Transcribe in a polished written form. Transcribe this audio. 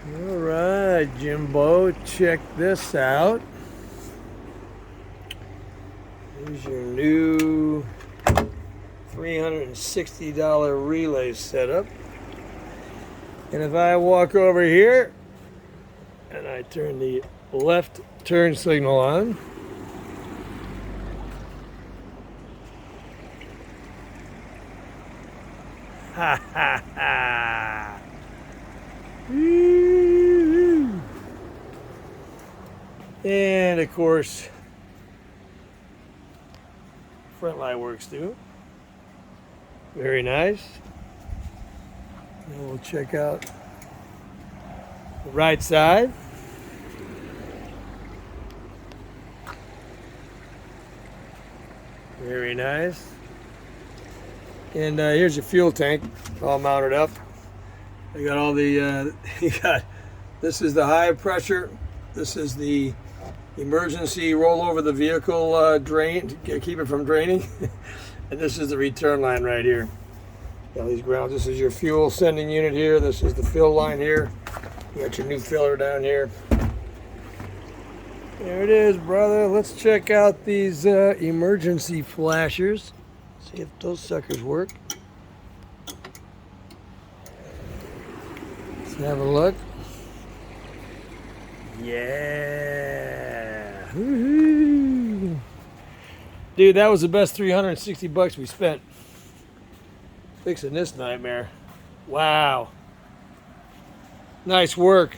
All right, Jimbo, check this out. Here's your new $360 relay setup. And if I walk over here and I turn the left turn signal on, ha ha ha! Woo-hoo. And of course, front light works too. Very nice. And we'll check out the right side. Very nice. And here's your fuel tank all mounted up. I got all the, this is the high pressure. This is the emergency roll over the vehicle drain, to keep it from draining. And this is the return line right here. Got these grounds. This is your fuel sending unit here. This is the fill line here. You got your new filler down here. There it is, brother. Let's check out these emergency flashers. See if those suckers work. Let's have a look. Yeah. Woohoo. Dude, that was the best $360 we spent fixing this nightmare. Wow. Nice work.